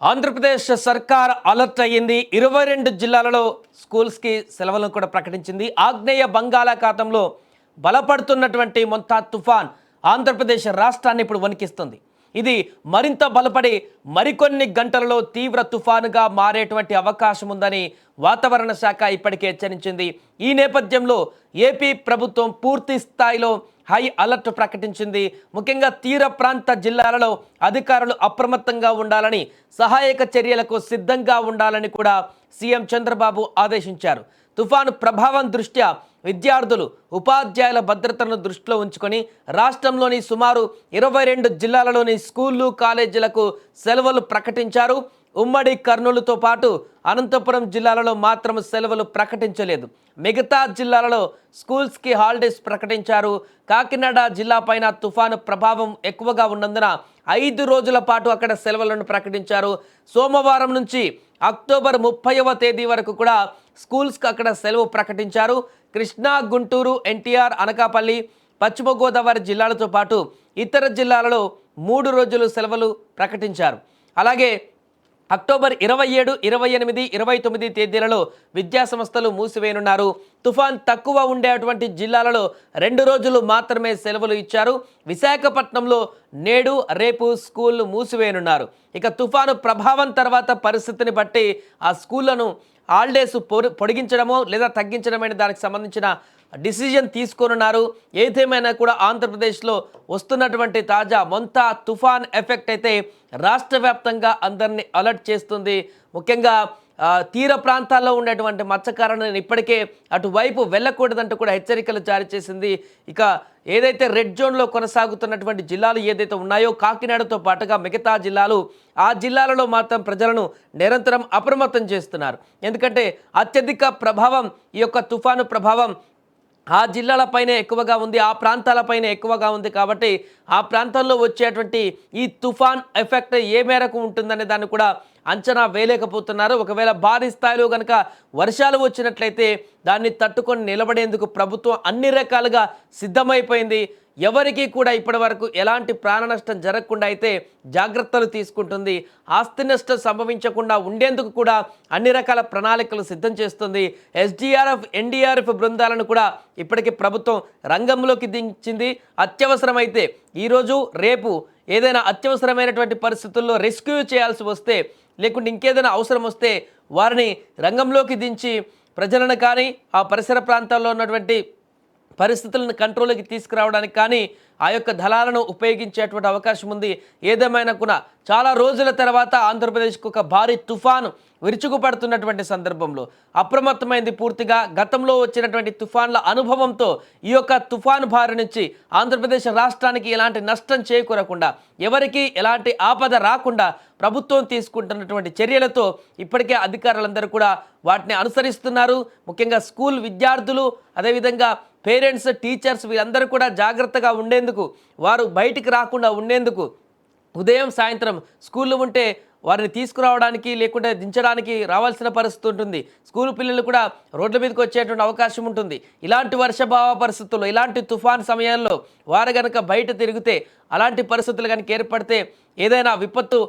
ఆంధ్రప్రదేశ్ సర్కార్ అలర్ట్ అయ్యింది. 22 జిల్లాలలో స్కూల్స్కి సెలవులను కూడా ప్రకటించింది. ఆగ్నేయ బంగాళాఖాతంలో బలపడుతున్నటువంటి మొంతా తుఫాన్ ఆంధ్రప్రదేశ్ రాష్ట్రాన్ని ఇప్పుడు వణికిస్తుంది. ఇది మరింత బలపడి మరికొన్ని గంటలలో తీవ్ర తుఫానుగా మారేటువంటి అవకాశం ఉందని వాతావరణ శాఖ ఇప్పటికే హెచ్చరించింది. ఈ నేపథ్యంలో ఏపీ ప్రభుత్వం పూర్తి స్థాయిలో హై అలర్ట్ ప్రకటించింది. ముఖ్యంగా తీర ప్రాంత జిల్లాలలో అధికారులు అప్రమత్తంగా ఉండాలని, సహాయక చర్యలకు సిద్ధంగా ఉండాలని కూడా సీఎం చంద్రబాబు ఆదేశించారు. తుఫాను ప్రభావం దృష్ట్యా విద్యార్థులు, ఉపాధ్యాయుల భద్రతను దృష్టిలో ఉంచుకొని రాష్ట్రంలోని సుమారు 22 జిల్లాలలోని స్కూళ్ళు, కాలేజీలకు సెలవులు ప్రకటించారు. ఉమ్మడి కర్నూలుతో పాటు అనంతపురం జిల్లాలలో మాత్రం సెలవులు ప్రకటించలేదు. మిగతా జిల్లాలలో స్కూల్స్కి హాలిడేస్ ప్రకటించారు. కాకినాడ జిల్లా పైన తుఫాను ప్రభావం ఎక్కువగా ఉన్నందున 5 రోజుల పాటు అక్కడ సెలవులను ప్రకటించారు. సోమవారం నుంచి అక్టోబర్ 30వ తేదీ వరకు కూడా స్కూల్స్కి అక్కడ సెలవు ప్రకటించారు. కృష్ణా, గుంటూరు, ఎన్టీఆర్, అనకాపల్లి, పశ్చిమ గోదావరి జిల్లాలతో పాటు ఇతర జిల్లాలలో 3 రోజులు సెలవులు ప్రకటించారు. అలాగే అక్టోబర్ 27, 28, 29 తేదీలలో విద్యాసంస్థలు మూసివేయనున్నారు. తుఫాన్ తక్కువ ఉండేటువంటి జిల్లాలలో 2 రోజులు మాత్రమే సెలవులు ఇచ్చారు. విశాఖపట్నంలో నేడు, రేపు స్కూళ్లు మూసివేయనున్నారు. ఇక తుఫాను ప్రభావం తర్వాత పరిస్థితిని బట్టి ఆ స్కూళ్లను హాలిడేస్ పొడిగించడమో లేదా తగ్గించడమైన దానికి సంబంధించిన డిసిజన్ తీసుకోనున్నారు. ఏదేమైనా కూడా ఆంధ్రప్రదేశ్లో వస్తున్నటువంటి తాజా మొంతా తుఫాన్ ఎఫెక్ట్ అయితే రాష్ట్ర వ్యాప్తంగా అందరినీ అలర్ట్ చేస్తుంది. ముఖ్యంగా తీర ప్రాంతాల్లో ఉండేటువంటి మత్స్యకారులను ఇప్పటికే అటువైపు వెళ్ళకూడదంటూ కూడా హెచ్చరికలు జారీ చేసింది. ఇక ఏదైతే రెడ్ జోన్లో కొనసాగుతున్నటువంటి జిల్లాలు ఏదైతే ఉన్నాయో కాకినాడతో పాటుగా మిగతా జిల్లాలు, ఆ జిల్లాలలో మాత్రం ప్రజలను నిరంతరం అప్రమత్తం చేస్తున్నారు. ఎందుకంటే అత్యధిక ప్రభావం ఈ యొక్క తుఫాను ప్రభావం ఆ జిల్లాలపైనే ఎక్కువగా ఉంది, ఆ ప్రాంతాలపైనే ఎక్కువగా ఉంది. కాబట్టి ఆ ప్రాంతంలో వచ్చేటువంటి ఈ తుఫాన్ ఎఫెక్ట్ ఏ మేరకు ఉంటుందనే దాన్ని కూడా అంచనా వేయలేకపోతున్నారు. ఒకవేళ భారీ స్థాయిలో కనుక వర్షాలు వచ్చినట్లయితే దాన్ని తట్టుకొని నిలబడేందుకు ప్రభుత్వం అన్ని రకాలుగా సిద్ధమైపోయింది. ఎవరికి కూడా ఇప్పటి వరకు ఎలాంటి ప్రాణ నష్టం జరగకుండా అయితే జాగ్రత్తలు తీసుకుంటుంది. ఆస్తి నష్టం సంభవించకుండా ఉండేందుకు కూడా అన్ని రకాల ప్రణాళికలు సిద్ధం చేస్తుంది. ఎస్డీఆర్ఎఫ్, ఎన్డీఆర్ఎఫ్ బృందాలను కూడా ఇప్పటికీ ప్రభుత్వం రంగంలోకి దించింది. అత్యవసరమైతే ఈరోజు, రేపు ఏదైనా అత్యవసరమైనటువంటి పరిస్థితుల్లో రెస్క్యూ చేయాల్సి వస్తే, లేకుంటే ఇంకేదైనా అవసరం వస్తే వారిని రంగంలోకి దించి ప్రజలను కానీ ఆ పరిసర ప్రాంతాల్లో ఉన్నటువంటి పరిస్థితులను కంట్రోల్కి తీసుకురావడానికి కానీ ఆ యొక్క దళాలను ఉపయోగించేటువంటి అవకాశం ఉంది. ఏదేమైనా కూడా చాలా రోజుల తర్వాత ఆంధ్రప్రదేశ్కు ఒక భారీ తుఫాను విరుచుకుపడుతున్నటువంటి సందర్భంలో అప్రమత్తమైంది పూర్తిగా. గతంలో వచ్చినటువంటి తుఫాన్ల అనుభవంతో ఈ యొక్క తుఫాను బారి నుంచి ఆంధ్రప్రదేశ్ రాష్ట్రానికి ఎలాంటి నష్టం చేకూరకుండా, ఎవరికి ఎలాంటి ఆపద రాకుండా ప్రభుత్వం తీసుకుంటున్నటువంటి చర్యలతో ఇప్పటికే అధికారులందరూ కూడా వాటిని అనుసరిస్తున్నారు. ముఖ్యంగా స్కూల్ విద్యార్థులు, అదేవిధంగా పేరెంట్స్, టీచర్స్ వీళ్ళందరూ కూడా జాగ్రత్తగా ఉండేందుకు, వారు బయటికి రాకుండా ఉండేందుకు ఉదయం, సాయంత్రం స్కూళ్ళు ఉంటే వారిని తీసుకురావడానికి లేకుంటే దించడానికి రావాల్సిన పరిస్థితి ఉంటుంది. స్కూల్ పిల్లలు కూడా రోడ్ల మీదకి వచ్చేటువంటి అవకాశం ఉంటుంది. ఇలాంటి వర్షభావ పరిస్థితుల్లో, ఇలాంటి తుఫాన్ సమయంలో వారు కనుక బయట తిరిగితే, అలాంటి పరిస్థితులు కనుక ఏర్పడితే ఏదైనా విపత్తు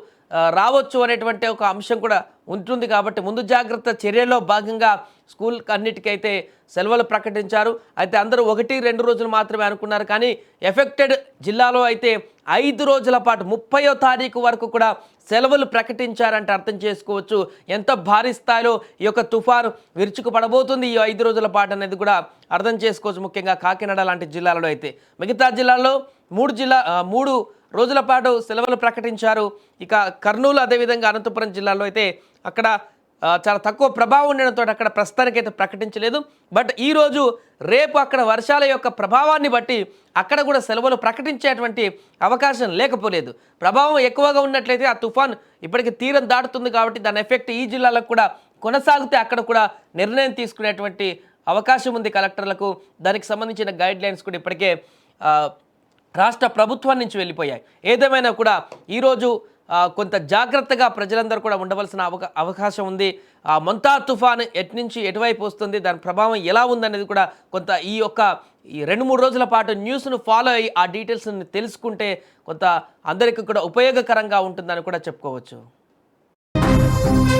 రావచ్చు అనేటువంటి ఒక అంశం కూడా ఉంటుంది. కాబట్టి ముందు జాగ్రత్త చర్యల్లో భాగంగా స్కూల్ అన్నిటికైతే సెలవులు ప్రకటించారు. అయితే అందరూ 1-2 రోజులు మాత్రమే అనుకున్నారు. కానీ ఎఫెక్టెడ్ జిల్లాలో అయితే 5 రోజుల పాటు 30వ తారీఖు వరకు కూడా సెలవులు ప్రకటించారంటే అర్థం చేసుకోవచ్చు ఎంత భారీ స్థాయిలో ఈ యొక్క తుఫాను విరుచుకుపడబోతుంది ఈ 5 రోజుల పాటు అనేది కూడా అర్థం చేసుకోవచ్చు. ముఖ్యంగా కాకినాడ లాంటి జిల్లాలలో అయితే. మిగతా జిల్లాల్లో 3 రోజుల పాటు సెలవులు ప్రకటించారు. ఇక కర్నూలు, అదేవిధంగా అనంతపురం జిల్లాలో అయితే అక్కడ చాలా తక్కువ ప్రభావం ఉండడంతో అక్కడ ప్రస్తుతానికైతే ప్రకటించలేదు. బట్ ఈరోజు, రేపు అక్కడ వర్షాల యొక్క ప్రభావాన్ని బట్టి అక్కడ కూడా సెలవులు ప్రకటించేటువంటి అవకాశం లేకపోలేదు. ప్రభావం ఎక్కువగా ఉన్నట్లయితే ఆ తుఫాన్ ఇప్పటికి తీరం దాటుతుంది కాబట్టి దాని ఎఫెక్ట్ ఈ జిల్లాలకు కూడా కొనసాగితే అక్కడ కూడా నిర్ణయం తీసుకునేటువంటి అవకాశం ఉంది కలెక్టర్లకు. దానికి సంబంధించిన గైడ్ లైన్స్ కూడా ఇప్పటికే రాష్ట్ర ప్రభుత్వం నుంచి వెళ్ళిపోయాయి. ఏదేమైనా కూడా ఈరోజు కొంత జాగ్రత్తగా ప్రజలందరూ కూడా ఉండవలసిన అవకాశం ఉంది. మొంతా తుఫాను నుంచి ఎటువైపు వస్తుంది, దాని ప్రభావం ఎలా ఉందనేది కూడా కొంత ఈ 2-3 రోజుల పాటు న్యూస్ను ఫాలో అయ్యి ఆ డీటెయిల్స్ని తెలుసుకుంటే కొంత అందరికీ కూడా ఉపయోగకరంగా ఉంటుందని కూడా చెప్పుకోవచ్చు. Thank you.